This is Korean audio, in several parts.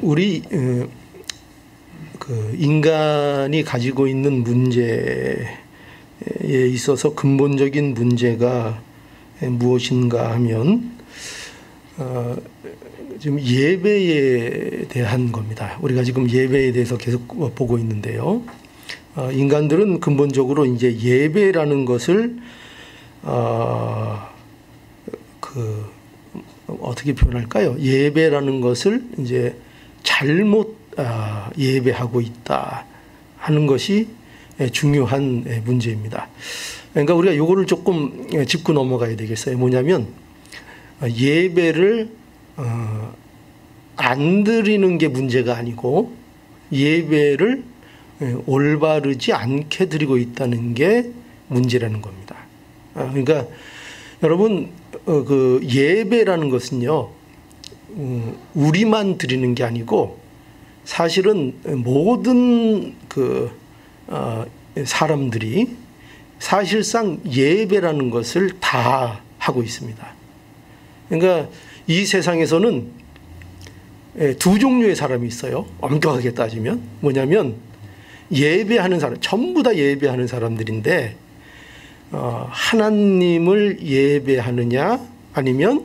우리 인간이 가지고 있는 문제에 있어서 근본적인 문제가 무엇인가 하면 지금 예배에 대한 겁니다. 우리가 지금 예배에 대해서 계속 보고 있는데요. 인간들은 근본적으로 이제 예배라는 것을 어떻게 표현할까요? 예배라는 것을 이제 잘못 예배하고 있다 하는 것이 중요한 문제입니다. 그러니까 우리가 이거를 조금 짚고 넘어가야 되겠어요. 뭐냐면 예배를 안 드리는 게 문제가 아니고 예배를 올바르지 않게 드리고 있다는 게 문제라는 겁니다. 그러니까 여러분 그 예배라는 것은요 우리만 드리는 게 아니고 사실은 모든 사람들이 사실상 예배라는 것을 다 하고 있습니다. 그러니까 이 세상에서는 두 종류의 사람이 있어요. 엄격하게 따지면 뭐냐면 예배하는 사람, 전부 다 예배하는 사람들인데 하나님을 예배하느냐 아니면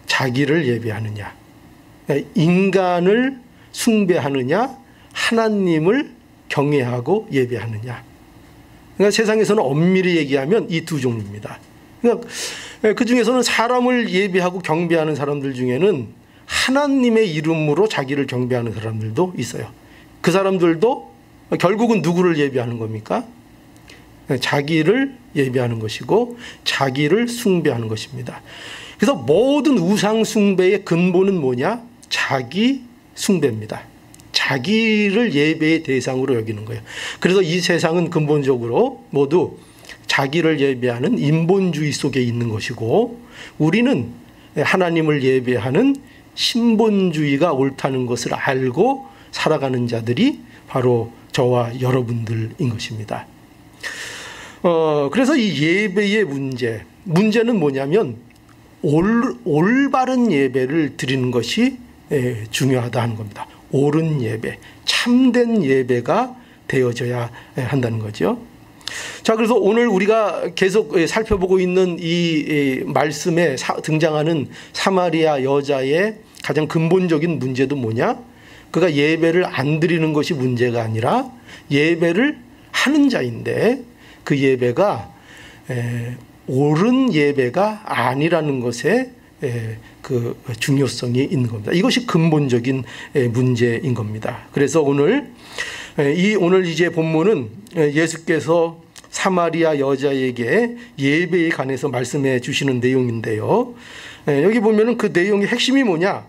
자기를 예배하느냐, 인간을 숭배하느냐 하나님을 경외하고 예배하느냐. 그러니까 세상에서는 엄밀히 얘기하면 이 두 종류입니다. 그러니까 그 중에서는 사람을 예배하고 경배하는 사람들 중에는 하나님의 이름으로 자기를 경배하는 사람들도 있어요. 그 사람들도 결국은 누구를 예배하는 겁니까? 자기를 예배하는 것이고 자기를 숭배하는 것입니다. 그래서 모든 우상 숭배의 근본은 뭐냐? 자기 숭배입니다. 자기를 예배의 대상으로 여기는 거예요. 그래서 이 세상은 근본적으로 모두 자기를 예배하는 인본주의 속에 있는 것이고 우리는 하나님을 예배하는 신본주의가 옳다는 것을 알고 살아가는 자들이 바로 저와 여러분들인 것입니다. 그래서 이 예배의 문제는 뭐냐면 올바른 예배를 드리는 것이 중요하다 하는 겁니다. 옳은 예배, 참된 예배가 되어져야 한다는 거죠. 자, 그래서 오늘 우리가 계속 살펴보고 있는 이 말씀에 등장하는 사마리아 여자의 가장 근본적인 문제도 뭐냐? 그가 예배를 안 드리는 것이 문제가 아니라 예배를 하는 자인데 그 예배가 옳은 예배가 아니라는 것에 그 중요성이 있는 겁니다. 이것이 근본적인 문제인 겁니다. 그래서 오늘 이제 본문은 예수께서 사마리아 여자에게 예배에 관해서 말씀해 주시는 내용인데요. 여기 보면은 그 내용의 핵심이 뭐냐?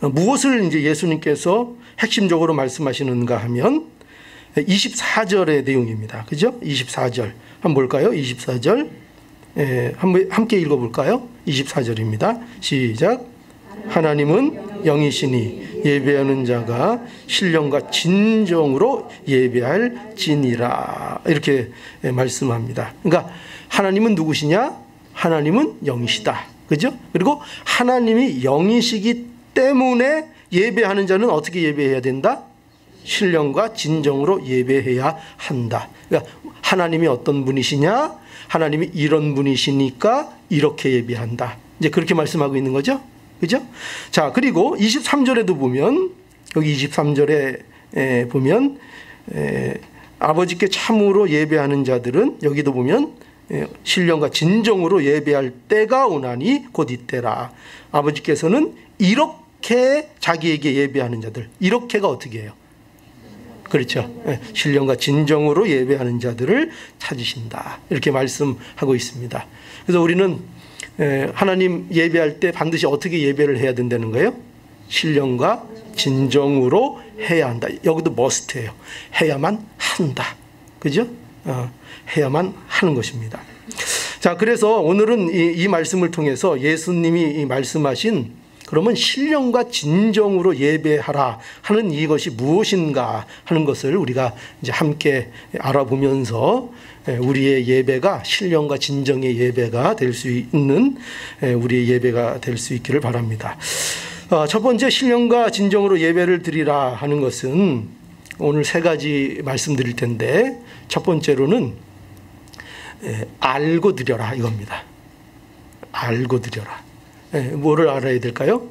무엇을 이제 예수님께서 핵심적으로 말씀하시는가 하면 24절의 내용입니다. 그죠? 24절. 한번 볼까요? 24절. 함께 읽어볼까요? 24절입니다. 시작. 하나님은 영이시니 예배하는 자가 신령과 진정으로 예배할지니라. 이렇게 말씀합니다. 그러니까 하나님은 누구시냐? 하나님은 영이시다. 그죠? 그리고 하나님이 영이시기 때문에 예배하는 자는 어떻게 예배해야 된다? 신령과 진정으로 예배해야 한다. 그러니까 하나님이 어떤 분이시냐? 하나님이 이런 분이시니까 이렇게 예배한다. 이제 그렇게 말씀하고 있는 거죠. 그죠? 자, 그리고 23절에도 보면, 여기 23절에 보면, 아버지께 참으로 예배하는 자들은 여기도 보면, 신령과 진정으로 예배할 때가 오나니 곧 이때라. 아버지께서는 이렇게 자기에게 예배하는 자들, 이렇게가 어떻게 해요? 그렇죠. 신령과 진정으로 예배하는 자들을 찾으신다. 이렇게 말씀하고 있습니다. 그래서 우리는 하나님 예배할 때 반드시 어떻게 예배를 해야 된다는 거예요? 신령과 진정으로 해야 한다. 여기도 머스트예요. 해야만 한다. 그죠? 해야만 하는 것입니다. 자, 그래서 오늘은 이 말씀을 통해서 예수님이 말씀하신 그러면 신령과 진정으로 예배하라 하는 이것이 무엇인가 하는 것을 우리가 이제 함께 알아보면서 우리의 예배가 신령과 진정의 예배가 될 수 있는 우리의 예배가 될 수 있기를 바랍니다. 첫 번째, 신령과 진정으로 예배를 드리라 하는 것은 오늘 세 가지 말씀드릴 텐데, 첫 번째로는 알고 드려라 이겁니다. 알고 드려라. 뭐를 알아야 될까요?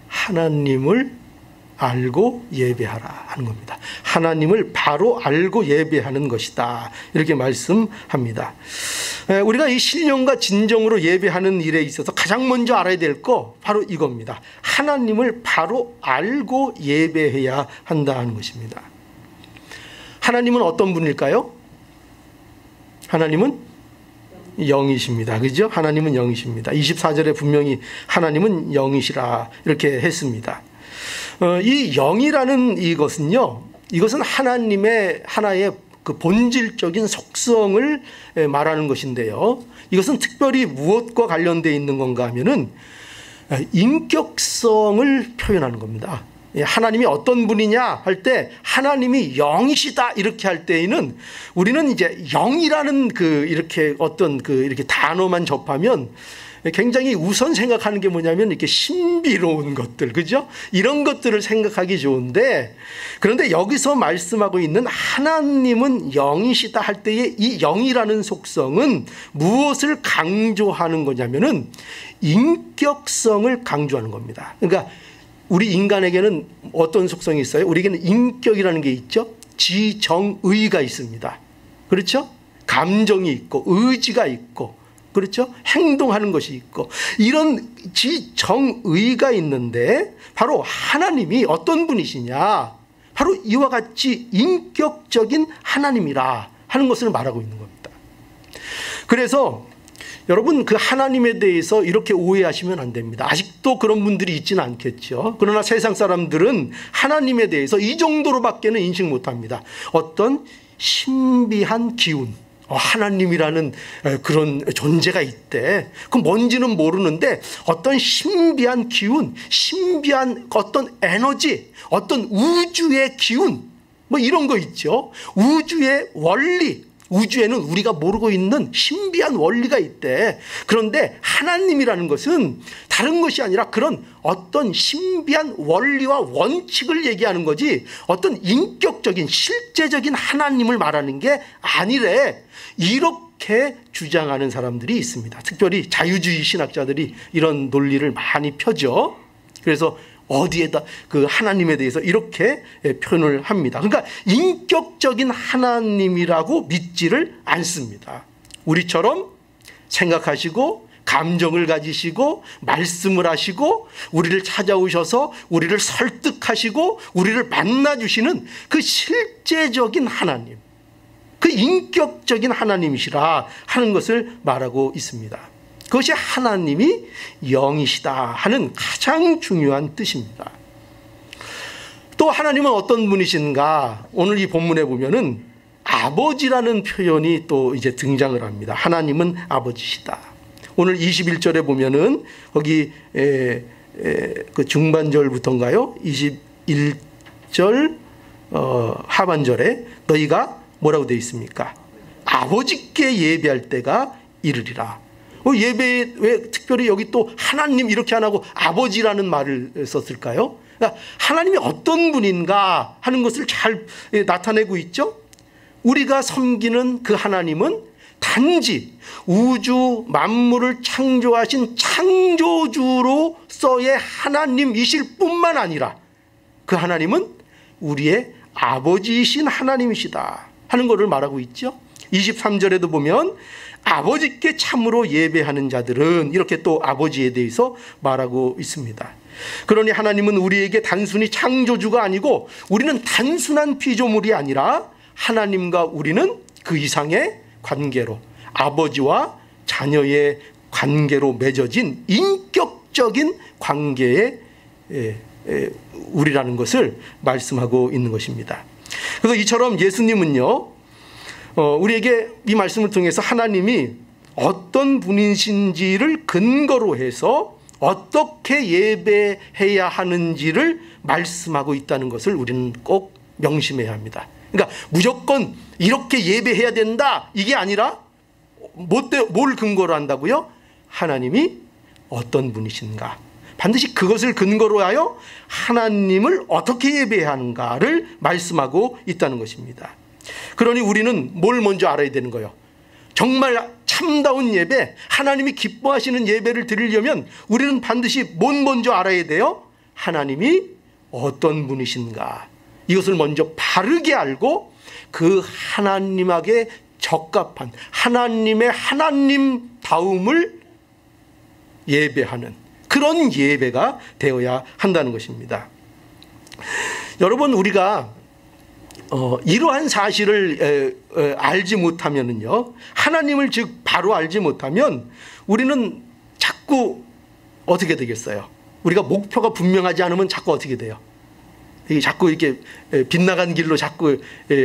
하나님을 알고 예배하라 하는 겁니다. 하나님을 바로 알고 예배하는 것이다, 이렇게 말씀합니다. 우리가 이 신령과 진정으로 예배하는 일에 있어서 가장 먼저 알아야 될 거 바로 이겁니다. 하나님을 바로 알고 예배해야 한다 하는 것입니다. 하나님은 어떤 분일까요? 하나님은 영이십니다. 그죠? 하나님은 영이십니다. 24절에 분명히 하나님은 영이시라 이렇게 했습니다. 이 영이라는 이것은 하나님의 하나의 그 본질적인 속성을 말하는 것인데요. 이것은 특별히 무엇과 관련되어 있는 건가 하면은 인격성을 표현하는 겁니다. 하나님이 어떤 분이냐 할 때 하나님이 영이시다 이렇게 할 때에는 우리는 이제 영이라는 이렇게 단어만 접하면 굉장히 우선 생각하는 게 뭐냐면 이렇게 신비로운 것들, 그죠? 이런 것들을 생각하기 좋은데, 그런데 여기서 말씀하고 있는 하나님은 영이시다 할 때의 이 영이라는 속성은 무엇을 강조하는 거냐면은 인격성을 강조하는 겁니다. 그러니까 우리 인간에게는 어떤 속성이 있어요? 우리에게는 인격이라는 게 있죠. 지정의가 있습니다. 그렇죠? 감정이 있고 의지가 있고, 그렇죠? 행동하는 것이 있고, 이런 지정의가 있는데 바로 하나님이 어떤 분이시냐, 바로 이와 같이 인격적인 하나님이라 하는 것을 말하고 있는 겁니다. 그래서 여러분, 그 하나님에 대해서 이렇게 오해하시면 안 됩니다. 아직도 그런 분들이 있지는 않겠죠. 그러나 세상 사람들은 하나님에 대해서 이 정도로밖에는 인식 못합니다. 어떤 신비한 기운, 하나님이라는 그런 존재가 있대. 그 뭔지는 모르는데 어떤 신비한 기운, 신비한 어떤 에너지, 어떤 우주의 기운, 뭐 이런 거 있죠. 우주의 원리, 우주에는 우리가 모르고 있는 신비한 원리가 있대. 그런데 하나님이라는 것은 다른 것이 아니라 그런 어떤 신비한 원리와 원칙을 얘기하는 거지, 어떤 인격적인 실제적인 하나님을 말하는 게 아니래. 이렇게 주장하는 사람들이 있습니다. 특별히 자유주의 신학자들이 이런 논리를 많이 펴죠. 그래서 어디에다 그 하나님에 대해서 이렇게 표현을 합니다. 그러니까 인격적인 하나님이라고 믿지를 않습니다. 우리처럼 생각하시고 감정을 가지시고 말씀을 하시고 우리를 찾아오셔서 우리를 설득하시고 우리를 만나주시는 그 실제적인 하나님, 그 인격적인 하나님이시라 하는 것을 말하고 있습니다. 그것이 하나님이 영이시다 하는 가장 중요한 뜻입니다. 또 하나님은 어떤 분이신가? 오늘 이 본문에 보면은 아버지라는 표현이 또 이제 등장을 합니다. 하나님은 아버지시다. 오늘 21절에 보면은 거기 그 중반절부터인가요? 21절 하반절에 너희가 뭐라고 되어 있습니까? 아버지께 예배할 때가 이르리라. 예배에 왜 특별히 여기 또 하나님 이렇게 안 하고 아버지라는 말을 썼을까요? 그러니까 하나님이 어떤 분인가 하는 것을 잘 나타내고 있죠. 우리가 섬기는 그 하나님은 단지 우주 만물을 창조하신 창조주로서의 하나님이실 뿐만 아니라 그 하나님은 우리의 아버지이신 하나님이시다 하는 것을 말하고 있죠. 23절에도 보면 아버지께 참으로 예배하는 자들은 이렇게 또 아버지에 대해서 말하고 있습니다. 그러니 하나님은 우리에게 단순히 창조주가 아니고 우리는 단순한 피조물이 아니라 하나님과 우리는 그 이상의 관계로, 아버지와 자녀의 관계로 맺어진 인격적인 관계에 우리라는 것을 말씀하고 있는 것입니다. 그래서 이처럼 예수님은요, 우리에게 이 말씀을 통해서 하나님이 어떤 분이신지를 근거로 해서 어떻게 예배해야 하는지를 말씀하고 있다는 것을 우리는 꼭 명심해야 합니다. 그러니까 무조건 이렇게 예배해야 된다 이게 아니라 뭘 근거로 한다고요? 하나님이 어떤 분이신가, 반드시 그것을 근거로 하여 하나님을 어떻게 예배해야 하는가를 말씀하고 있다는 것입니다. 그러니 우리는 뭘 먼저 알아야 되는 거예요? 정말 참다운 예배, 하나님이 기뻐하시는 예배를 드리려면 우리는 반드시 뭘 먼저 알아야 돼요? 하나님이 어떤 분이신가, 이것을 먼저 바르게 알고 그 하나님에게 적합한 하나님의 하나님다움을 예배하는 그런 예배가 되어야 한다는 것입니다. 여러분, 우리가 이러한 사실을 알지 못하면은요, 하나님을 즉 바로 알지 못하면 우리는 자꾸 어떻게 되겠어요? 우리가 목표가 분명하지 않으면 자꾸 어떻게 돼요? 자꾸 이렇게 빗나간 길로 자꾸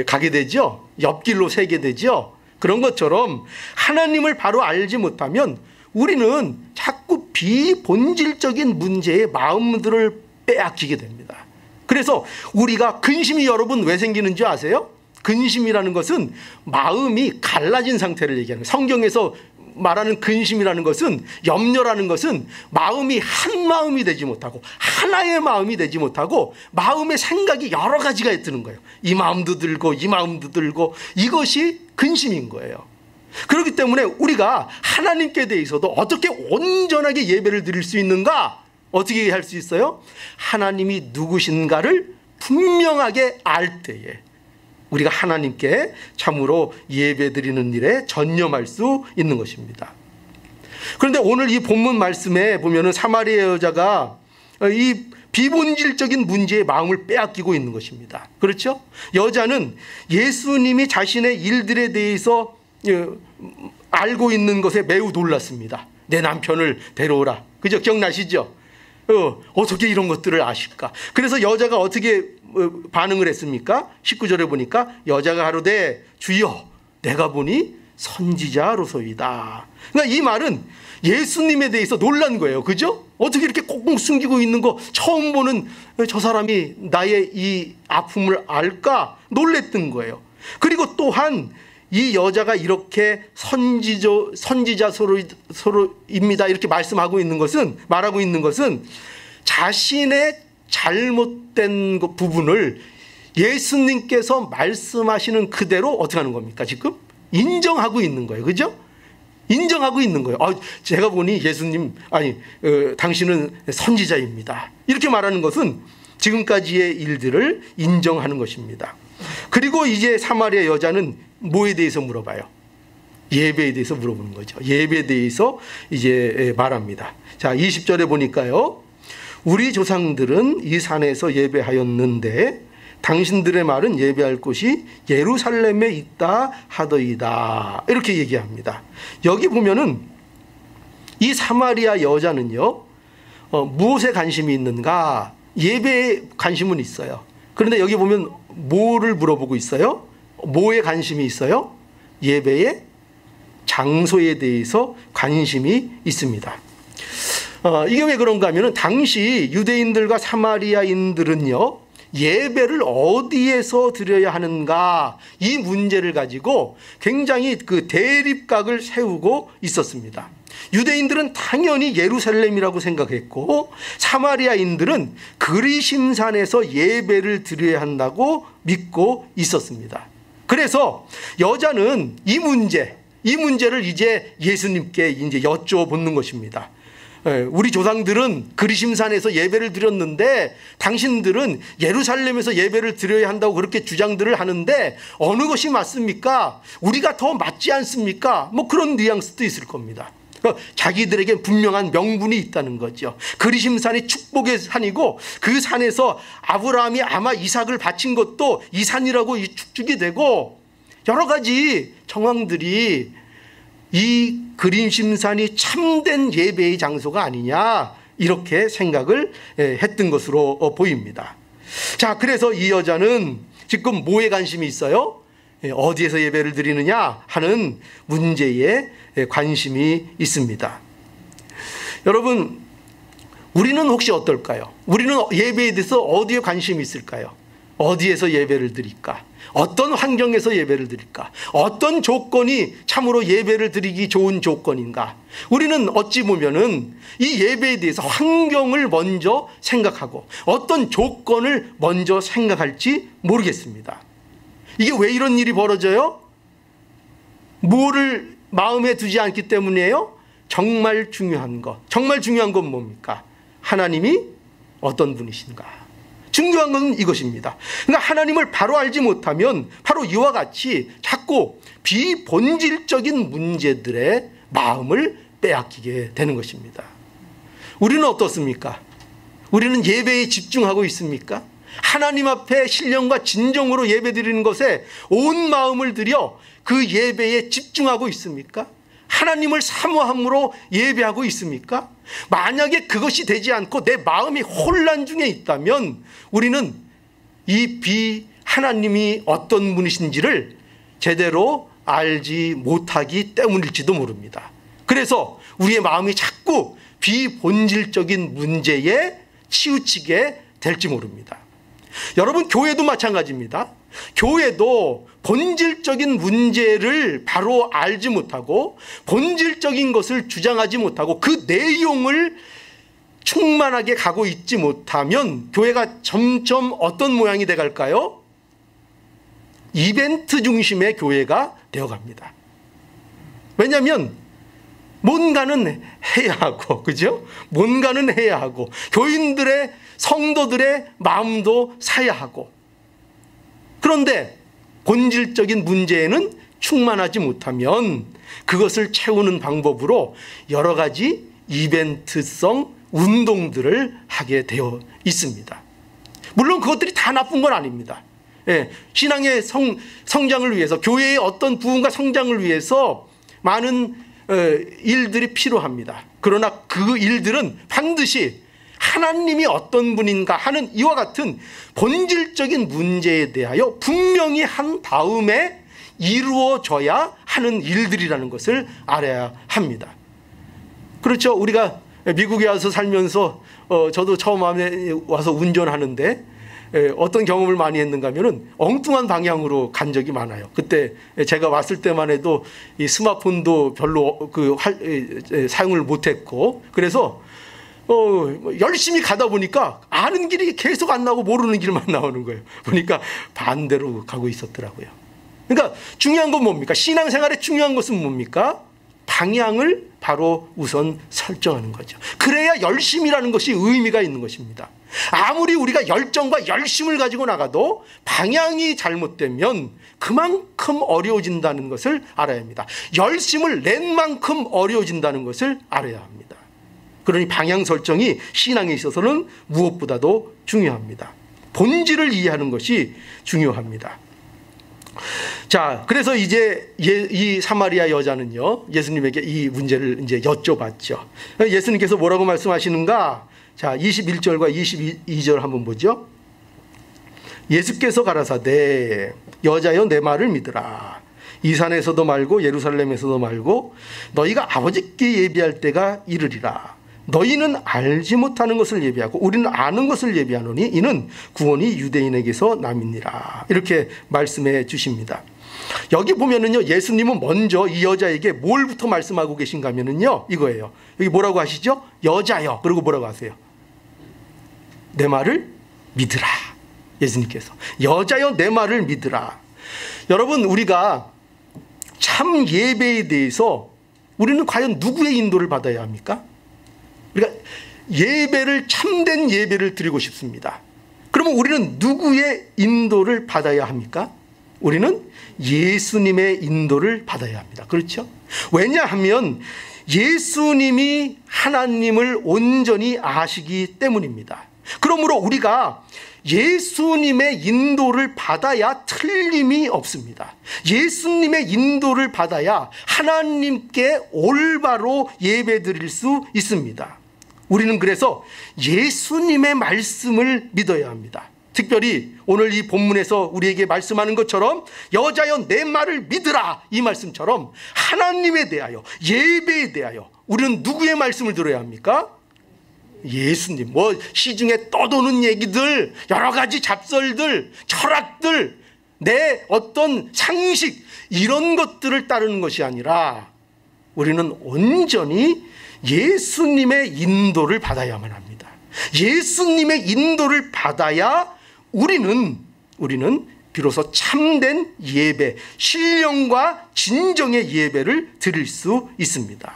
가게 되죠. 옆길로 새게 되죠. 그런 것처럼 하나님을 바로 알지 못하면 우리는 자꾸 비본질적인 문제에 마음들을 빼앗기게 됩니다. 그래서 우리가 근심이 여러분 왜 생기는지 아세요? 근심이라는 것은 마음이 갈라진 상태를 얘기하는 거예요. 성경에서 말하는 근심이라는 것은, 염려라는 것은 마음이 한 마음이 되지 못하고 하나의 마음이 되지 못하고 마음의 생각이 여러 가지가 드는 거예요. 이 마음도 들고 이 마음도 들고, 이것이 근심인 거예요. 그렇기 때문에 우리가 하나님께 대해서도 어떻게 온전하게 예배를 드릴 수 있는가, 어떻게 할 수 있어요? 하나님이 누구신가를 분명하게 알 때에 우리가 하나님께 참으로 예배드리는 일에 전념할 수 있는 것입니다. 그런데 오늘 이 본문 말씀에 보면은 사마리아 여자가 이 비본질적인 문제에 마음을 빼앗기고 있는 것입니다. 그렇죠? 여자는 예수님이 자신의 일들에 대해서 알고 있는 것에 매우 놀랐습니다. 내 남편을 데려오라. 그죠? 기억나시죠? 어떻게 이런 것들을 아실까? 그래서 여자가 어떻게 반응을 했습니까? 19절에 보니까 여자가 가로되 주여 내가 보니 선지자로소이다. 그러니까 이 말은 예수님에 대해서 놀란 거예요. 그죠? 어떻게 이렇게 꽁꽁 숨기고 있는 거 처음 보는 저 사람이 나의 이 아픔을 알까? 놀랬던 거예요. 그리고 또한 이 여자가 이렇게 선지자 서로입니다 이렇게 말하고 있는 것은 자신의 잘못된 부분을 예수님께서 말씀하시는 그대로 어떻게 하는 겁니까? 지금 인정하고 있는 거예요. 그죠? 인정하고 있는 거예요. 제가 보니 예수님, 당신은 선지자입니다. 이렇게 말하는 것은 지금까지의 일들을 인정하는 것입니다. 그리고 이제 사마리아 여자는 뭐에 대해서 물어봐요? 예배에 대해서 물어보는 거죠. 예배에 대해서 이제 말합니다. 자, 20절에 보니까요, 우리 조상들은 이 산에서 예배하였는데 당신들의 말은 예배할 곳이 예루살렘에 있다 하더이다. 이렇게 얘기합니다. 여기 보면은 이 사마리아 여자는요, 무엇에 관심이 있는가? 예배에 관심은 있어요. 그런데 여기 보면 뭐를 물어보고 있어요? 뭐에 관심이 있어요? 예배의 장소에 대해서 관심이 있습니다. 이게 왜 그런가 하면 당시 유대인들과 사마리아인들은요, 예배를 어디에서 드려야 하는가, 이 문제를 가지고 굉장히 그 대립각을 세우고 있었습니다. 유대인들은 당연히 예루살렘이라고 생각했고 사마리아인들은 그리심산에서 예배를 드려야 한다고 믿고 있었습니다. 그래서 여자는 이 문제를 이제 예수님께 이제 여쭤보는 것입니다. 우리 조상들은 그리심산에서 예배를 드렸는데 당신들은 예루살렘에서 예배를 드려야 한다고 그렇게 주장들을 하는데 어느 것이 맞습니까? 우리가 더 맞지 않습니까? 뭐 그런 뉘앙스도 있을 겁니다. 자기들에게 분명한 명분이 있다는 거죠. 그리심산이 축복의 산이고 그 산에서 아브라함이 아마 이삭을 바친 것도 이 산이라고 축축이 되고 여러 가지 정황들이 이 그리심산이 참된 예배의 장소가 아니냐, 이렇게 생각을 했던 것으로 보입니다. 자, 그래서 이 여자는 지금 뭐에 관심이 있어요? 어디에서 예배를 드리느냐 하는 문제에 관심이 있습니다. 여러분, 우리는 혹시 어떨까요? 우리는 예배에 대해서 어디에 관심이 있을까요? 어디에서 예배를 드릴까? 어떤 환경에서 예배를 드릴까? 어떤 조건이 참으로 예배를 드리기 좋은 조건인가? 우리는 어찌 보면은 이 예배에 대해서 환경을 먼저 생각하고 어떤 조건을 먼저 생각할지 모르겠습니다. 이게 왜 이런 일이 벌어져요? 뭐를 마음에 두지 않기 때문이에요? 정말 중요한 것. 정말 중요한 건 뭡니까? 하나님이 어떤 분이신가? 중요한 건 이것입니다. 그러니까 하나님을 바로 알지 못하면 바로 이와 같이 자꾸 비본질적인 문제들의 마음을 빼앗기게 되는 것입니다. 우리는 어떻습니까? 우리는 예배에 집중하고 있습니까? 하나님 앞에 신령과 진정으로 예배 드리는 것에 온 마음을 들여 그 예배에 집중하고 있습니까? 하나님을 사모함으로 예배하고 있습니까? 만약에 그것이 되지 않고 내 마음이 혼란 중에 있다면 우리는 이 하나님이 어떤 분이신지를 제대로 알지 못하기 때문일지도 모릅니다. 그래서 우리의 마음이 자꾸 비본질적인 문제에 치우치게 될지 모릅니다. 여러분, 교회도 마찬가지입니다. 교회도 본질적인 문제를 바로 알지 못하고 본질적인 것을 주장하지 못하고 그 내용을 충만하게 가고 있지 못하면 교회가 점점 어떤 모양이 돼갈까요? 이벤트 중심의 교회가 되어갑니다. 왜냐하면 뭔가는 해야 하고, 그죠? 뭔가는 해야 하고, 교인들의, 성도들의 마음도 사야 하고, 그런데 본질적인 문제에는 충만하지 못하면 그것을 채우는 방법으로 여러 가지 이벤트성 운동들을 하게 되어 있습니다. 물론 그것들이 다 나쁜 건 아닙니다. 신앙의 성장을 위해서, 교회의 어떤 부흥과 성장을 위해서 많은 일들이 필요합니다. 그러나 그 일들은 반드시 하나님이 어떤 분인가 하는 이와 같은 본질적인 문제에 대하여 분명히 한 다음에 이루어져야 하는 일들이라는 것을 알아야 합니다. 그렇죠. 우리가 미국에 와서 살면서 저도 처음 와서 운전하는데 어떤 경험을 많이 했는가 하면은 엉뚱한 방향으로 간 적이 많아요. 그때 제가 왔을 때만 해도 이 스마트폰도 별로 사용을 못했고, 그래서 열심히 가다 보니까 아는 길이 계속 안 나오고 모르는 길만 나오는 거예요. 보니까 반대로 가고 있었더라고요. 그러니까 중요한 건 뭡니까? 신앙생활에 중요한 것은 뭡니까? 방향을 바로 우선 설정하는 거죠. 그래야 열심이라는 것이 의미가 있는 것입니다. 아무리 우리가 열정과 열심을 가지고 나가도 방향이 잘못되면 그만큼 어려워진다는 것을 알아야 합니다. 열심을 낸 만큼 어려워진다는 것을 알아야 합니다. 그러니 방향 설정이 신앙에 있어서는 무엇보다도 중요합니다. 본질을 이해하는 것이 중요합니다. 자, 그래서 이제 이 사마리아 여자는요, 예수님에게 이 문제를 이제 여쭤봤죠. 예수님께서 뭐라고 말씀하시는가? 자, 21절과 22절 한번 보죠. 예수께서 가라사대 여자여 내 말을 믿으라. 이 산에서도 말고 예루살렘에서도 말고 너희가 아버지께 예비할 때가 이르리라. 너희는 알지 못하는 것을 예비하고 우리는 아는 것을 예비하노니 이는 구원이 유대인에게서 남이니라. 이렇게 말씀해 주십니다. 여기 보면은요, 예수님은 먼저 이 여자에게 뭘부터 말씀하고 계신가 하면은요, 이거예요. 여기 뭐라고 하시죠? 여자여. 그리고 뭐라고 하세요? 내 말을 믿으라. 예수님께서 여자여 내 말을 믿으라. 여러분, 우리가 참 예배에 대해서 우리는 과연 누구의 인도를 받아야 합니까? 우리가 예배를, 참된 예배를 드리고 싶습니다. 그러면 우리는 누구의 인도를 받아야 합니까? 우리는 예수님의 인도를 받아야 합니다. 그렇죠? 왜냐하면 예수님이 하나님을 온전히 아시기 때문입니다. 그러므로 우리가 예수님의 인도를 받아야 틀림이 없습니다. 예수님의 인도를 받아야 하나님께 올바로 예배 드릴 수 있습니다. 우리는 그래서 예수님의 말씀을 믿어야 합니다. 특별히 오늘 이 본문에서 우리에게 말씀하는 것처럼 여자여 내 말을 믿으라, 이 말씀처럼 하나님에 대하여, 예배에 대하여 우리는 누구의 말씀을 들어야 합니까? 예수님. 뭐 시중에 떠도는 얘기들, 여러 가지 잡설들, 철학들, 내 어떤 상식, 이런 것들을 따르는 것이 아니라 우리는 온전히 예수님의 인도를 받아야만 합니다. 예수님의 인도를 받아야 우리는 비로소 참된 예배, 신령과 진정의 예배를 드릴 수 있습니다.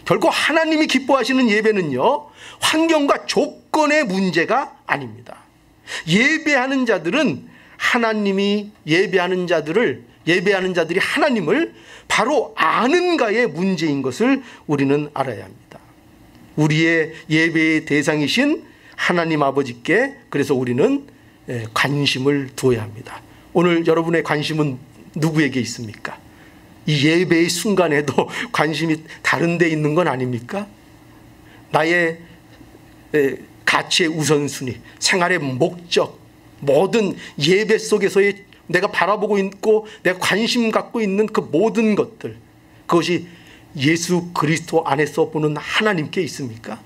결코 하나님이 기뻐하시는 예배는요, 환경과 조건의 문제가 아닙니다. 예배하는 자들은 하나님이 예배하는 자들이 하나님을 바로 아는가의 문제인 것을 우리는 알아야 합니다. 우리의 예배의 대상이신 하나님 아버지께 그래서 우리는 관심을 두어야 합니다. 오늘 여러분의 관심은 누구에게 있습니까? 이 예배의 순간에도 관심이 다른 데 있는 건 아닙니까? 나의 가치의 우선순위, 생활의 목적, 모든 예배 속에서의 내가 바라보고 있고 내가 관심 갖고 있는 그 모든 것들, 그것이 예수 그리스도 안에서 보는 하나님께 있습니까?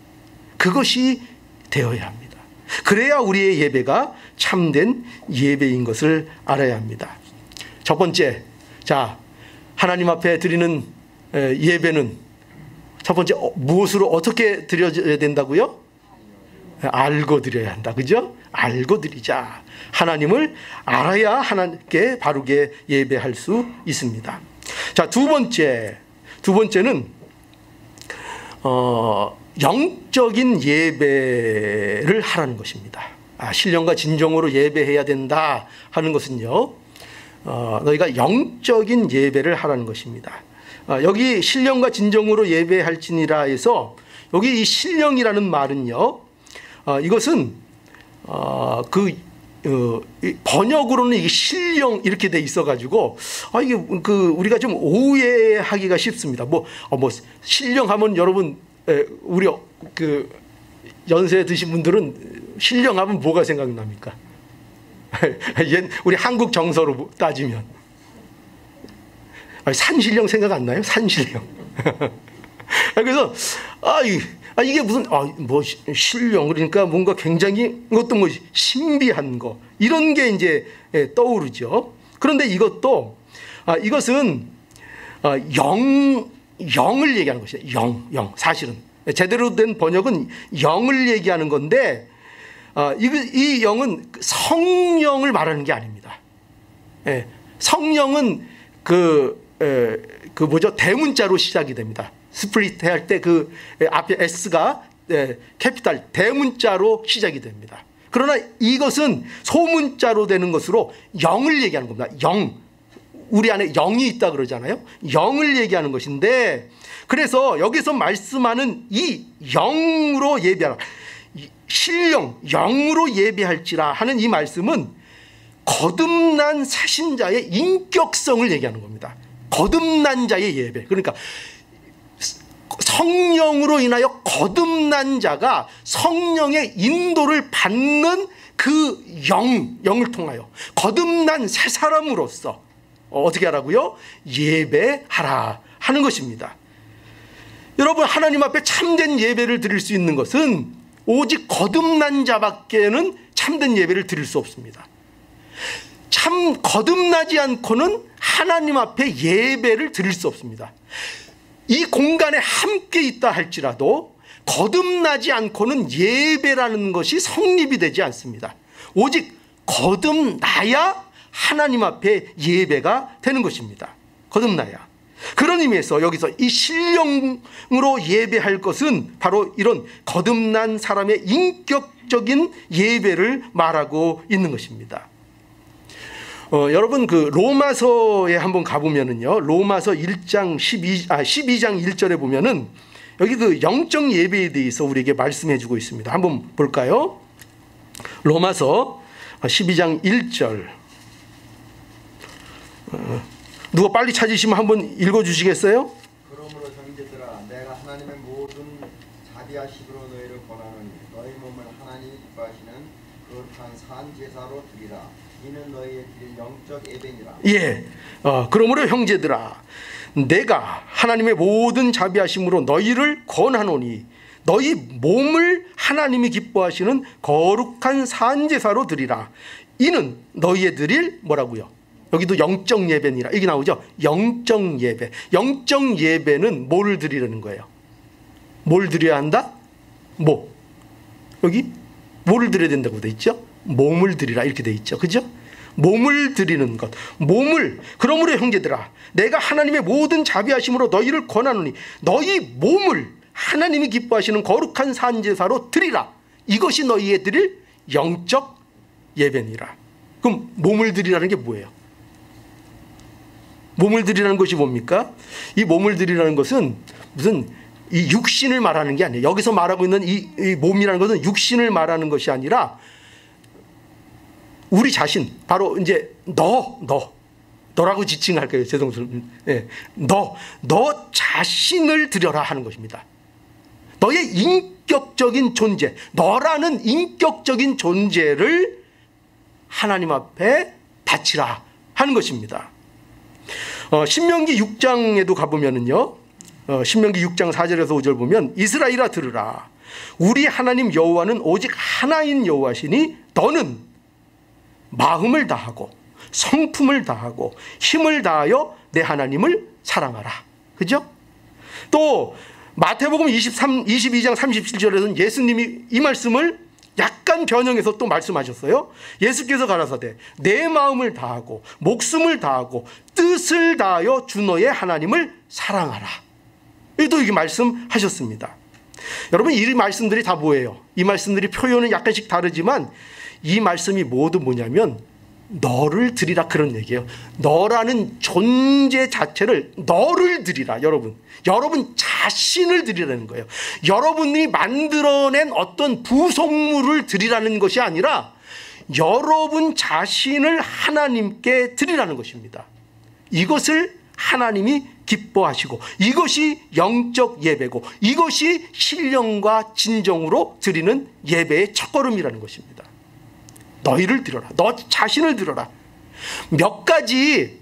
그것이 되어야 합니다. 그래야 우리의 예배가 참된 예배인 것을 알아야 합니다. 첫 번째, 자, 하나님 앞에 드리는 예배는 첫 번째 무엇으로 어떻게 드려야 된다고요? 알고 드려야 한다. 그죠? 알고 드리자. 하나님을 알아야 하나님께 바르게 예배할 수 있습니다. 자, 두 번째는 영적인 예배를 하라는 것입니다. 신령과 진정으로 예배해야 된다 하는 것은요, 너희가 영적인 예배를 하라는 것입니다. 여기 신령과 진정으로 예배할지니라 해서 여기 이 신령이라는 말은요, 이것은 번역으로는 이게 신령 이렇게 돼 있어가지고 이게 우리가 좀 오해하기가 쉽습니다. 뭐 신령하면 여러분 우리 연세 드신 분들은 신령하면 뭐가 생각납니까? 우리 한국 정서로 따지면 산신령 생각 안 나요? 산신령. 그래서 이게 무슨 뭐 신령 그러니까 뭔가 굉장히 어떤 뭐 신비한 거 이런 게 이제 떠오르죠. 그런데 이것은 영을 얘기하는 것이에요. 영. 사실은 제대로 된 번역은 영을 얘기하는 건데 이 영은 성령을 말하는 게 아닙니다. 성령은 대문자로 시작이 됩니다. 스플릿 할 때 그 앞에 S가 캐피탈 대문자로 시작이 됩니다. 그러나 이것은 소문자로 되는 것으로 영을 얘기하는 겁니다. 영. 우리 안에 영이 있다 그러잖아요. 영을 얘기하는 것인데, 그래서 여기서 말씀하는 이 영으로 예배하라, 신령 영으로 예배할지라 하는 이 말씀은 거듭난 새신자의 인격성을 얘기하는 겁니다. 거듭난 자의 예배. 그러니까 성령으로 인하여 거듭난 자가 성령의 인도를 받는 그 영을 통하여 거듭난 새 사람으로서 어떻게 하라고요? 예배하라 하는 것입니다. 여러분, 하나님 앞에 참된 예배를 드릴 수 있는 것은 오직 거듭난 자밖에는 참된 예배를 드릴 수 없습니다. 참 거듭나지 않고는 하나님 앞에 예배를 드릴 수 없습니다. 이 공간에 함께 있다 할지라도 거듭나지 않고는 예배라는 것이 성립이 되지 않습니다. 오직 거듭나야 하나님 앞에 예배가 되는 것입니다. 거듭나야. 그런 의미에서 여기서 이 신령으로 예배할 것은 바로 이런 거듭난 사람의 인격적인 예배를 말하고 있는 것입니다. 여러분 로마서에 한번 가보면은요, 로마서 12장 1절에 보면은 여기 영적 예배에 대해서 우리에게 말씀해주고 있습니다. 한번 볼까요? 로마서 12장 1절. 누가 빨리 찾으시면 한번 읽어주시겠어요? 그러므로 형제들아, 내가 하나님의 모든 자비하심으로 너희를 권하노니 너희 몸을 하나님이 기뻐하시는 거룩한 산 제사로 드리라. 이는 너희의 드릴 영적 예배니라. 예. 그러므로 형제들아, 내가 하나님의 모든 자비하심으로 너희를 권하노니 너희 몸을 하나님이 기뻐하시는 거룩한 산제사로 드리라. 이는 너희의 드릴 뭐라고요? 여기도 영적 예배니라 이게 나오죠. 영적 예배. 영적 예배는 뭐를 드리려는 거예요? 뭘 드려야 한다? 뭐? 여기 뭐를 드려야 된다고 돼 있죠? 몸을 드리라 이렇게 돼 있죠. 그죠? 몸을 드리는 것. 몸을. 그러므로 형제들아, 내가 하나님의 모든 자비하심으로 너희를 권하노니 너희 몸을 하나님이 기뻐하시는 거룩한 산제사로 드리라. 이것이 너희의 드릴 영적 예배니라. 그럼 몸을 드리라는 게 뭐예요? 몸을 드리라는 것이 뭡니까? 이 몸을 드리라는 것은 무슨 이 육신을 말하는 게 아니에요. 여기서 말하고 있는 이 몸이라는 것은 육신을 말하는 것이 아니라 우리 자신, 바로 이제 너라고 지칭할까요? 죄송스럽습니다. 예. 너 자신을 드려라 하는 것입니다. 너의 인격적인 존재, 너라는 인격적인 존재를 하나님 앞에 바치라 하는 것입니다. 신명기 6장에도 가보면은요, 신명기 6장 4절에서 5절 보면 이스라엘아 들으라. 우리 하나님 여호와는 오직 하나인 여호와시니 너는 마음을 다하고 성품을 다하고 힘을 다하여 내 하나님을 사랑하라. 그죠? 또 마태복음 22장 37절에서는 예수님이 이 말씀을 약간 변형해서 또 말씀하셨어요. 예수께서 가라사대 내 마음을 다하고 목숨을 다하고 뜻을 다하여 주 너의 하나님을 사랑하라. 또 이렇게 말씀하셨습니다. 여러분, 이 말씀들이 다 뭐예요? 이 말씀들이 표현은 약간씩 다르지만 이 말씀이 모두 뭐냐면 너를 드리라 그런 얘기예요. 너라는 존재 자체를, 너를 드리라. 여러분 자신을 드리라는 거예요. 여러분이 만들어낸 어떤 부속물을 드리라는 것이 아니라 여러분 자신을 하나님께 드리라는 것입니다. 이것을 하나님이 기뻐하시고 이것이 영적 예배고 이것이 신령과 진정으로 드리는 예배의 첫걸음이라는 것입니다. 너희를 드려라. 너 자신을 드려라. 몇 가지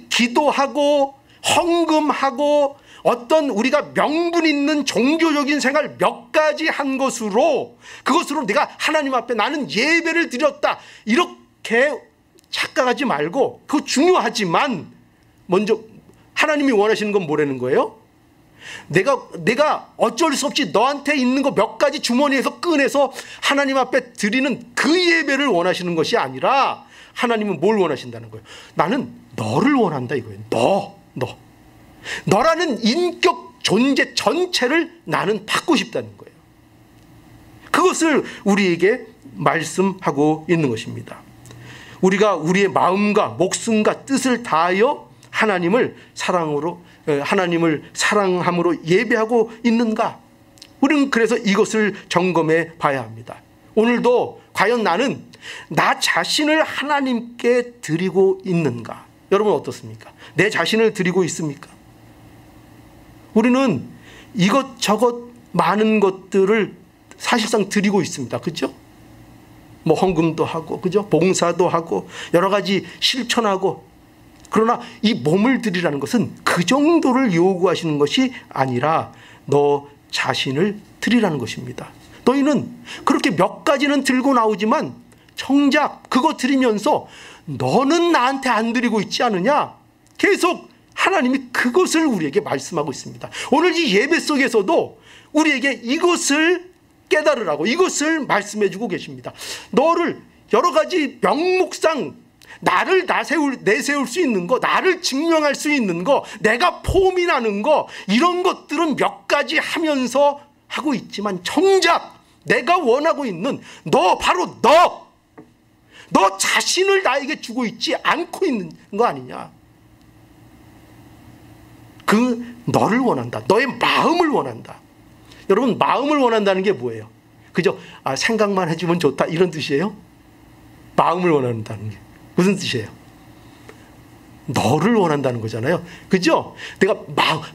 기도하고 헌금하고 어떤 우리가 명분 있는 종교적인 생활 몇 가지 한 것으로 그것으로 내가 하나님 앞에 나는 예배를 드렸다 이렇게 착각하지 말고, 그거 중요하지만 먼저 하나님이 원하시는 건 뭐라는 거예요? 내가 어쩔 수 없이 너한테 있는 거 몇 가지 주머니에서 꺼내서 하나님 앞에 드리는 그 예배를 원하시는 것이 아니라 하나님은 뭘 원하신다는 거예요? 나는 너를 원한다 이거예요. 너라는 인격 존재 전체를 나는 받고 싶다는 거예요. 그것을 우리에게 말씀하고 있는 것입니다. 우리가 우리의 마음과 목숨과 뜻을 다하여 하나님을 사랑함으로 예배하고 있는가? 우리는 그래서 이것을 점검해 봐야 합니다. 오늘도 과연 나는 나 자신을 하나님께 드리고 있는가? 여러분 어떻습니까? 내 자신을 드리고 있습니까? 우리는 이것저것 많은 것들을 사실상 드리고 있습니다. 그죠? 뭐 헌금도 하고, 그죠? 봉사도 하고, 여러 가지 실천하고. 그러나 이 몸을 드리라는 것은 그 정도를 요구하시는 것이 아니라 너 자신을 드리라는 것입니다. 너희는 그렇게 몇 가지는 들고 나오지만 정작 그거 드리면서 너는 나한테 안 드리고 있지 않느냐? 계속 하나님이 그것을 우리에게 말씀하고 있습니다. 오늘 이 예배 속에서도 우리에게 이것을 깨달으라고 이것을 말씀해 주고 계십니다. 너를 여러 가지 명목상 나를 내세울 수 있는 거, 나를 증명할 수 있는 거, 내가 포민하는 거, 이런 것들은 몇 가지 하면서 하고 있지만 정작 내가 원하고 있는 바로 너 자신을 나에게 주고 있지 않고 있는 거 아니냐? 그 너를 원한다. 너의 마음을 원한다. 여러분, 마음을 원한다는 게 뭐예요? 그죠? 생각만 해주면 좋다 이런 뜻이에요? 마음을 원한다는 게 무슨 뜻이에요? 너를 원한다는 거잖아요. 그죠? 내가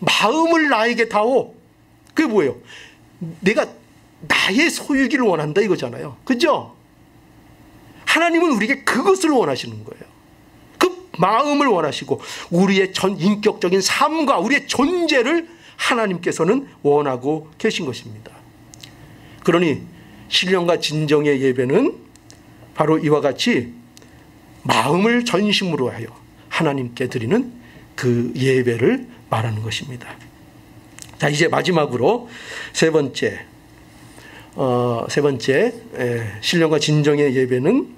마음을 나에게 다오. 그게 뭐예요? 내가 나의 소유기를 원한다 이거잖아요. 그죠? 하나님은 우리에게 그것을 원하시는 거예요. 그 마음을 원하시고 우리의 전 인격적인 삶과 우리의 존재를 하나님께서는 원하고 계신 것입니다. 그러니 신령과 진정의 예배는 바로 이와 같이 마음을 전심으로 하여 하나님께 드리는 그 예배를 말하는 것입니다. 자, 이제 마지막으로 세 번째 신령과 진정의 예배는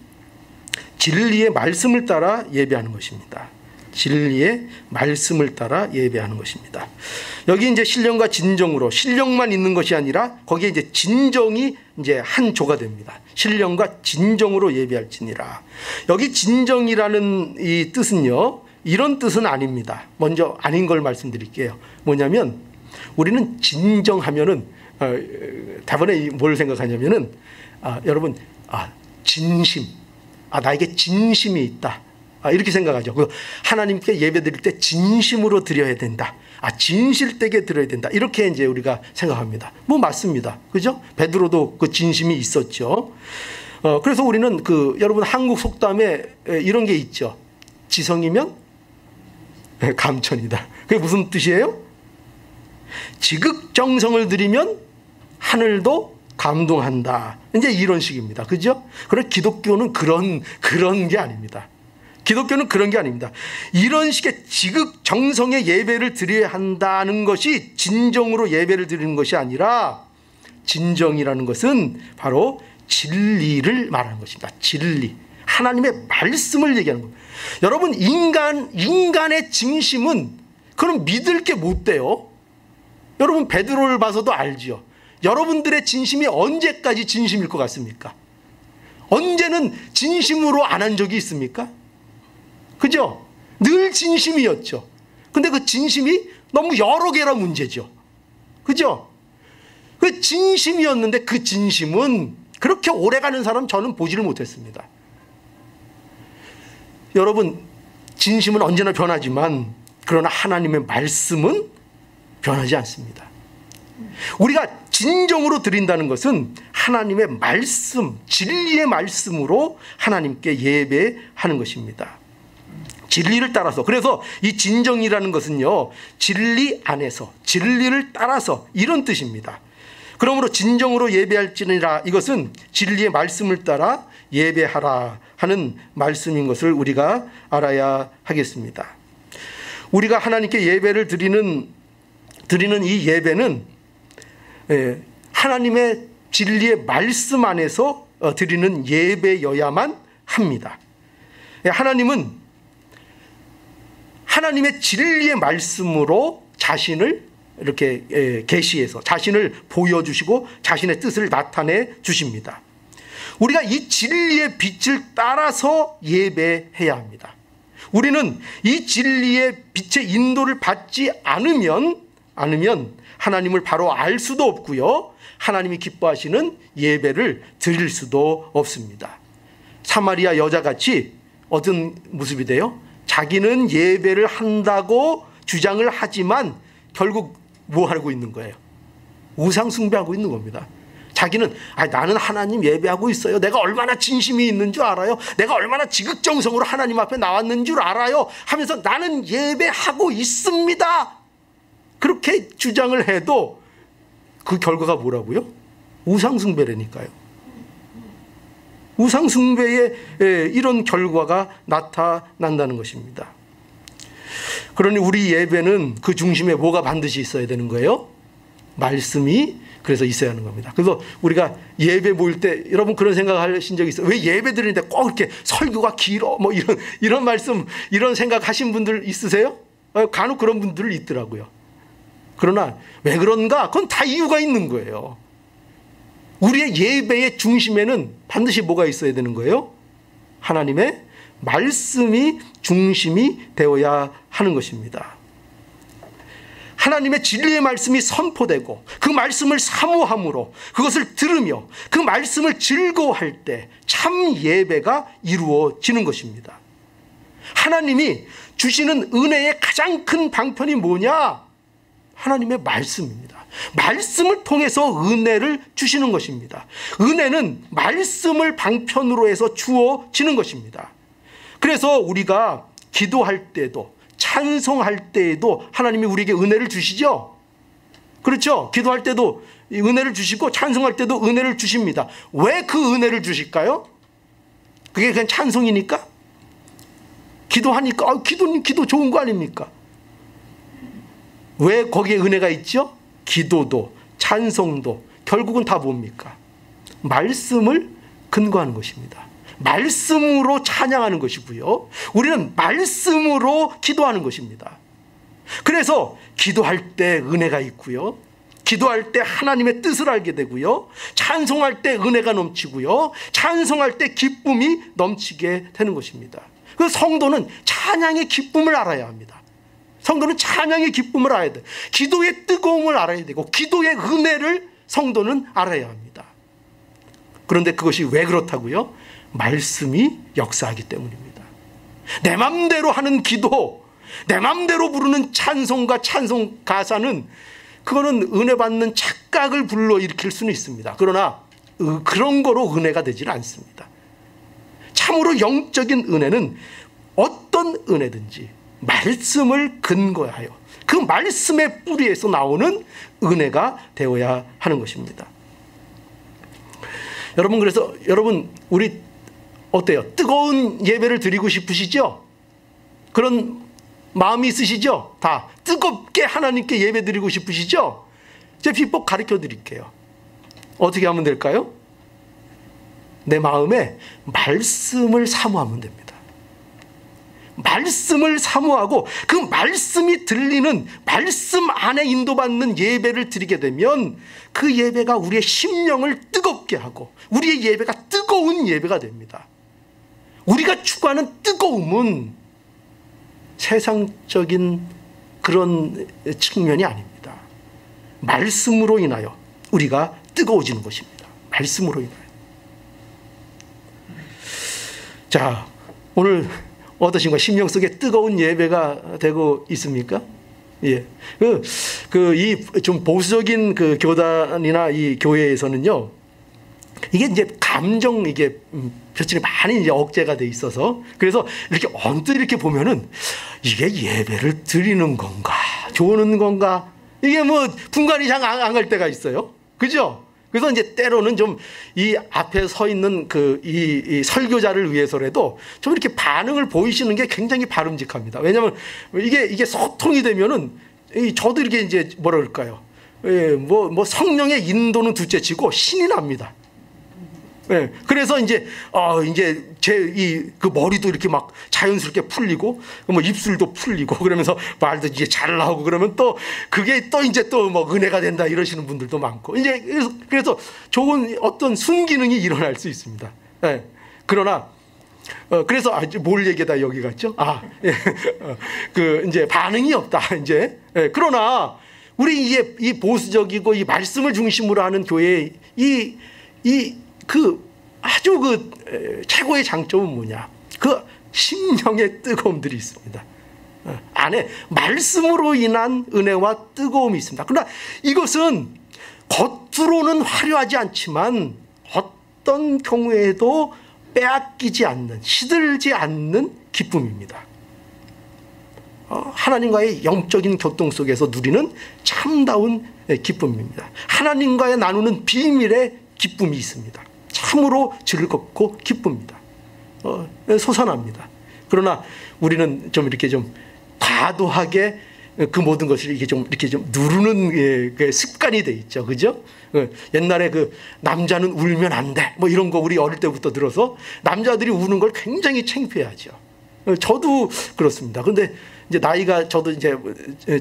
진리의 말씀을 따라 예배하는 것입니다. 진리의 말씀을 따라 예배하는 것입니다. 여기 이제 신령과 진정으로, 신령만 있는 것이 아니라 거기에 이제 진정이 이제 한 조가 됩니다. 신령과 진정으로 예배할지니라. 여기 진정이라는 이 뜻은요, 이런 뜻은 아닙니다. 먼저 아닌 걸 말씀드릴게요. 뭐냐면 우리는 진정하면은 다번에 뭘 생각하냐면은 여러분 진심, 나에게 진심이 있다, 이렇게 생각하죠. 하나님께 예배드릴 때 진심으로 드려야 된다, 진실되게 드려야 된다, 이렇게 이제 우리가 생각합니다. 뭐 맞습니다, 그죠? 베드로도 그 진심이 있었죠. 그래서 우리는 여러분 한국 속담에 이런 게 있죠. 지성이면 감천이다. 그게 무슨 뜻이에요? 지극정성을 들이면 하늘도 감동한다, 이제 이런 식입니다. 그죠? 그런데 기독교는 그런 게 아닙니다. 기독교는 그런 게 아닙니다. 이런 식의 지극정성의 예배를 드려야 한다는 것이 진정으로 예배를 드리는 것이 아니라, 진정이라는 것은 바로 진리를 말하는 것입니다. 진리, 하나님의 말씀을 얘기하는 겁니다. 여러분, 인간의 진심은 그럼 믿을 게 못 돼요. 여러분 베드로를 봐서도 알지요. 여러분들의 진심이 언제까지 진심일 것 같습니까? 언제는 진심으로 안 한 적이 있습니까? 그죠? 늘 진심이었죠. 근데 그 진심이 너무 여러 개라 문제죠. 그죠? 그 진심이었는데 그 진심은 그렇게 오래가는 사람 저는 보지를 못했습니다. 여러분, 진심은 언제나 변하지만 그러나 하나님의 말씀은 변하지 않습니다. 우리가 진정으로 드린다는 것은 하나님의 말씀, 진리의 말씀으로 하나님께 예배하는 것입니다. 진리를 따라서. 그래서 이 진정이라는 것은요, 진리 안에서, 진리를 따라서, 이런 뜻입니다. 그러므로 진정으로 예배할지니라, 이것은 진리의 말씀을 따라 예배하라 하는 말씀인 것을 우리가 알아야 하겠습니다. 우리가 하나님께 예배를 드리는 이 예배는 하나님의 진리의 말씀 안에서 드리는 예배여야만 합니다. 하나님은 하나님의 진리의 말씀으로 자신을 이렇게 계시해서 자신을 보여주시고 자신의 뜻을 나타내 주십니다. 우리가 이 진리의 빛을 따라서 예배해야 합니다. 우리는 이 진리의 빛의 인도를 받지 않으면 하나님을 바로 알 수도 없고요, 하나님이 기뻐하시는 예배를 드릴 수도 없습니다. 사마리아 여자같이 어떤 모습이 돼요? 자기는 예배를 한다고 주장을 하지만 결국 뭐 하고 있는 거예요? 우상 숭배하고 있는 겁니다. 자기는 나는 하나님 예배하고 있어요, 내가 얼마나 진심이 있는 줄 알아요, 내가 얼마나 지극정성으로 하나님 앞에 나왔는 줄 알아요 하면서 나는 예배하고 있습니다, 그렇게 주장을 해도 그 결과가 뭐라고요? 우상 숭배라니까요. 우상 숭배의 이런 결과가 나타난다는 것입니다. 그러니 우리 예배는 그 중심에 뭐가 반드시 있어야 되는 거예요? 말씀이 그래서 있어야 하는 겁니다. 그래서 우리가 예배 모일 때 여러분 그런 생각하신 적 있어요? 왜 예배 드리는데 꼭 이렇게 설교가 길어? 뭐 이런 말씀, 이런 생각하신 분들 있으세요? 간혹 그런 분들 있더라고요. 그러나 왜 그런가? 그건 다 이유가 있는 거예요. 우리의 예배의 중심에는 반드시 뭐가 있어야 되는 거예요? 하나님의 말씀이 중심이 되어야 하는 것입니다. 하나님의 진리의 말씀이 선포되고 그 말씀을 사모함으로 그것을 들으며 그 말씀을 즐거워할 때 참 예배가 이루어지는 것입니다. 하나님이 주시는 은혜의 가장 큰 방편이 뭐냐? 하나님의 말씀입니다. 말씀을 통해서 은혜를 주시는 것입니다. 은혜는 말씀을 방편으로 해서 주어지는 것입니다. 그래서 우리가 기도할 때도 찬송할 때에도 하나님이 우리에게 은혜를 주시죠. 그렇죠? 기도할 때도 은혜를 주시고 찬송할 때도 은혜를 주십니다. 왜 그 은혜를 주실까요? 그게 그냥 찬송이니까? 기도하니까 기도님 기도 좋은 거 아닙니까? 왜 거기에 은혜가 있죠? 기도도 찬송도 결국은 다 뭡니까? 말씀을 근거하는 것입니다. 말씀으로 찬양하는 것이고요. 우리는 말씀으로 기도하는 것입니다. 그래서 기도할 때 은혜가 있고요. 기도할 때 하나님의 뜻을 알게 되고요. 찬송할 때 은혜가 넘치고요. 찬송할 때 기쁨이 넘치게 되는 것입니다. 그 성도는 찬양의 기쁨을 알아야 합니다. 성도는 찬양의 기쁨을 알아야 돼. 기도의 뜨거움을 알아야 되고 기도의 은혜를 성도는 알아야 합니다. 그런데 그것이 왜 그렇다고요? 말씀이 역사하기 때문입니다. 내 맘대로 하는 기도, 내 맘대로 부르는 찬송과 찬송 가사는 그거는 은혜 받는 착각을 불러일으킬 수는 있습니다. 그러나 그런 거로 은혜가 되지는 않습니다. 참으로 영적인 은혜는 어떤 은혜든지 말씀을 근거하여 그 말씀의 뿌리에서 나오는 은혜가 되어야 하는 것입니다. 여러분, 그래서 여러분 우리 어때요? 뜨거운 예배를 드리고 싶으시죠? 그런 마음이 있으시죠? 다 뜨겁게 하나님께 예배 드리고 싶으시죠? 제 비법 가르쳐 드릴게요. 어떻게 하면 될까요? 내 마음에 말씀을 사모하면 됩니다. 말씀을 사모하고 그 말씀이 들리는 말씀 안에 인도받는 예배를 드리게 되면 그 예배가 우리의 심령을 뜨겁게 하고 우리의 예배가 뜨거운 예배가 됩니다. 우리가 추구하는 뜨거움은 세상적인 그런 측면이 아닙니다. 말씀으로 인하여 우리가 뜨거워지는 것입니다. 말씀으로 인하여. 자, 오늘 어떠신가? 심령 속에 뜨거운 예배가 되고 있습니까? 예. 이 좀 보수적인 그 교단이나 이 교회에서는요, 이게 이제 감정 이게 표출이 많이 이제 억제가 돼 있어서 그래서 이렇게 언뜻 이렇게 보면은 이게 예배를 드리는 건가, 조는 건가, 이게 뭐 분간이 잘 안 갈 때가 있어요. 그죠? 그래서 이제 때로는 좀 이 앞에 서 있는 이 설교자를 위해서라도 좀 이렇게 반응을 보이시는 게 굉장히 바람직합니다. 왜냐하면 이게 소통이 되면은 저도 이렇게 이제 뭐라 그럴까요? 뭐 성령의 인도는 둘째치고 신이 납니다. 예, 그래서 이제 그 머리도 이렇게 막 자연스럽게 풀리고, 뭐 입술도 풀리고, 그러면서 말도 이제 잘 나오고, 그러면 또 그게 또 이제 또 뭐 은혜가 된다 이러시는 분들도 많고, 이제 그래서 좋은 어떤 순기능이 일어날 수 있습니다. 예, 그러나, 그래서 뭘 얘기하다 여기 갔죠? 이제 반응이 없다, 이제. 예, 그러나, 우리 이제 이 보수적이고 이 말씀을 중심으로 하는 교회의 아주 최고의 장점은 뭐냐? 그 심령의 뜨거움들이 있습니다. 안에 말씀으로 인한 은혜와 뜨거움이 있습니다. 그러나 이것은 겉으로는 화려하지 않지만 어떤 경우에도 빼앗기지 않는, 시들지 않는 기쁨입니다. 하나님과의 영적인 교통 속에서 누리는 참다운 기쁨입니다. 하나님과의 나누는 비밀의 기쁨이 있습니다. 참으로 즐겁고 기쁩니다. 솟아납니다. 그러나 우리는 좀 이렇게 좀 과도하게 그 모든 것을 이렇게 좀 누르는 그 습관이 돼 있죠. 그죠? 옛날에 그 남자는 울면 안 돼, 뭐 이런 거 우리 어릴 때부터 들어서 남자들이 우는 걸 굉장히 창피해하죠. 저도 그렇습니다. 근데 이제 나이가 저도 이제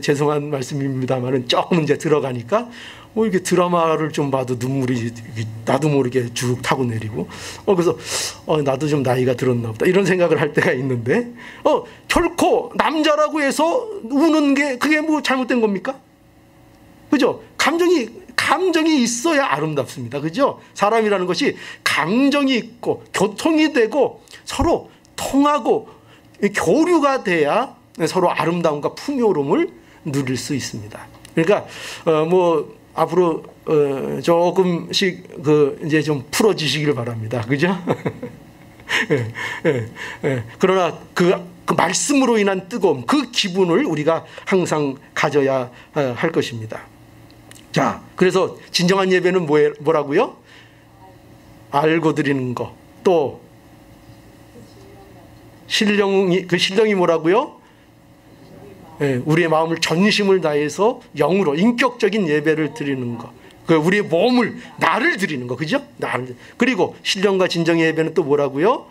죄송한 말씀입니다만은 조금 이제 들어가니까 이렇게 드라마를 좀 봐도 눈물이 나도 모르게 쭉 타고 내리고 그래서 나도 좀 나이가 들었나 보다 이런 생각을 할 때가 있는데 결코 남자라고 해서 우는 게 그게 뭐 잘못된 겁니까? 그죠? 감정이 있어야 아름답습니다. 그죠? 사람이라는 것이 감정이 있고 교통이 되고 서로 통하고 교류가 돼야 서로 아름다움과 풍요로움을 누릴 수 있습니다. 그러니까 앞으로 조금씩 이제 좀 풀어지시길 바랍니다. 그죠? 그러나 그 말씀으로 인한 뜨거움, 그 기분을 우리가 항상 가져야 할 것입니다. 자, 그래서 진정한 예배는 뭐라고요? 알고 드리는 거. 또 신령이 뭐라고요? 예, 우리의 마음을 전심을 다해서 영으로 인격적인 예배를 드리는 거. 우리의 몸을, 나를 드리는 거, 그죠? 그리고 신령과 진정의 예배는 또 뭐라고요?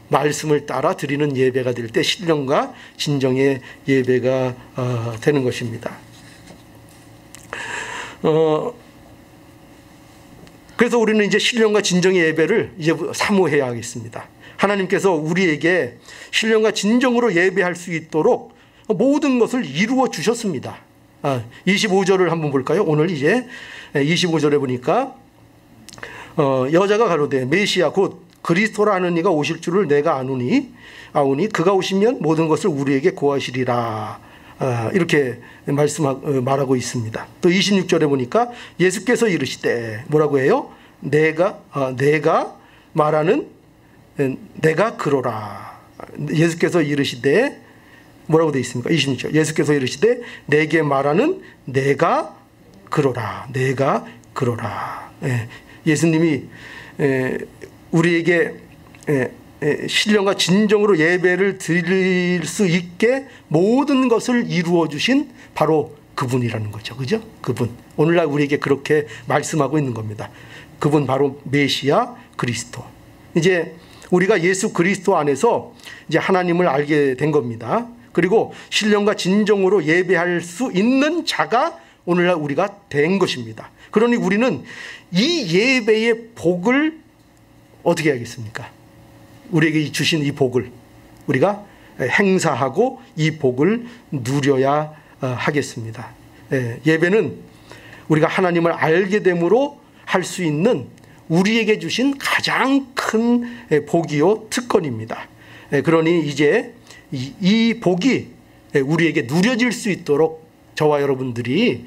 말씀을 따라 드리는 예배가 될 때 신령과 진정의 예배가 되는 것입니다. 그래서 우리는 이제 신령과 진정의 예배를 이제 사모해야 하겠습니다. 하나님께서 우리에게 신령과 진정으로 예배할 수 있도록 모든 것을 이루어 주셨습니다. 25절을 한번 볼까요? 오늘 이제 25절에 보니까 여자가 가로되 메시아 곧 그리스도라 하는 이가 오실 줄을 내가 아오니 그가 오시면 모든 것을 우리에게 고하시리라. 이렇게 말하고 있습니다. 또 26절에 보니까 예수께서 이르시되 뭐라고 해요? 내가 말하는 내가 그러라. 예수께서 이르시되 뭐라고 되어 있습니까? 26절. 예수께서 이르시되 내게 말하는 내가 그러라. 내가 그러라. 예수님이 우리에게 신령과 진정으로 예배를 드릴 수 있게 모든 것을 이루어 주신 바로 그분이라는 거죠. 그죠? 그분. 오늘날 우리에게 그렇게 말씀하고 있는 겁니다. 그분 바로 메시아 그리스도. 이제 우리가 예수 그리스도 안에서 이제 하나님을 알게 된 겁니다. 그리고 신령과 진정으로 예배할 수 있는 자가 오늘날 우리가 된 것입니다. 그러니 우리는 이 예배의 복을 어떻게 해야겠습니까? 우리에게 주신 이 복을 우리가 행사하고 이 복을 누려야 하겠습니다. 예배는 우리가 하나님을 알게 됨으로 할 수 있는 우리에게 주신 가장 큰 복이요 특권입니다. 그러니 이제 이 복이 우리에게 누려질 수 있도록 저와 여러분들이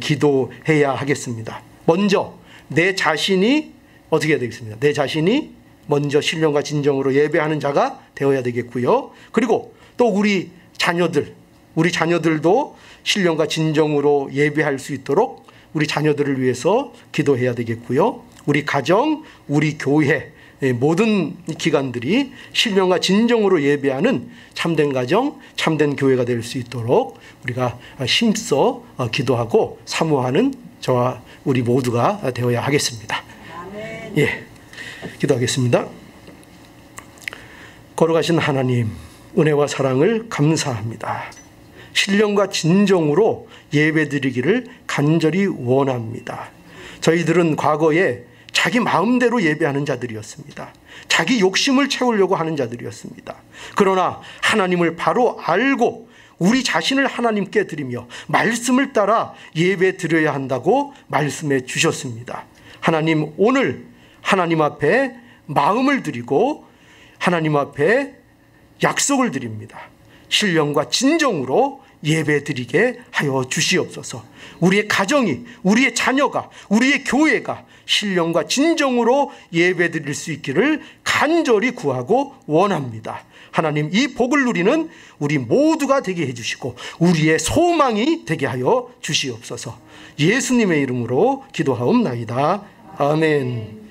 기도해야 하겠습니다. 먼저 내 자신이 어떻게 해야 되겠습니까? 내 자신이 먼저 신령과 진정으로 예배하는 자가 되어야 되겠고요. 그리고 또 우리 자녀들도 신령과 진정으로 예배할 수 있도록 우리 자녀들을 위해서 기도해야 되겠고요. 우리 가정, 우리 교회 모든 기관들이 신령과 진정으로 예배하는 참된 가정, 참된 교회가 될 수 있도록 우리가 힘써 기도하고 사모하는 저와 우리 모두가 되어야 하겠습니다. 아멘. 예, 기도하겠습니다. 걸어가신 하나님, 은혜와 사랑을 감사합니다. 신령과 진정으로 예배드리기를 간절히 원합니다. 저희들은 과거에 자기 마음대로 예배하는 자들이었습니다. 자기 욕심을 채우려고 하는 자들이었습니다. 그러나 하나님을 바로 알고 우리 자신을 하나님께 드리며 말씀을 따라 예배 드려야 한다고 말씀해 주셨습니다. 하나님, 오늘 하나님 앞에 마음을 드리고 하나님 앞에 약속을 드립니다. 신령과 진정으로 예배 드리게 하여 주시옵소서. 우리의 가정이, 우리의 자녀가, 우리의 교회가 신령과 진정으로 예배 드릴 수 있기를 간절히 구하고 원합니다. 하나님, 이 복을 누리는 우리 모두가 되게 해주시고 우리의 소망이 되게 하여 주시옵소서. 예수님의 이름으로 기도하옵나이다. 아멘.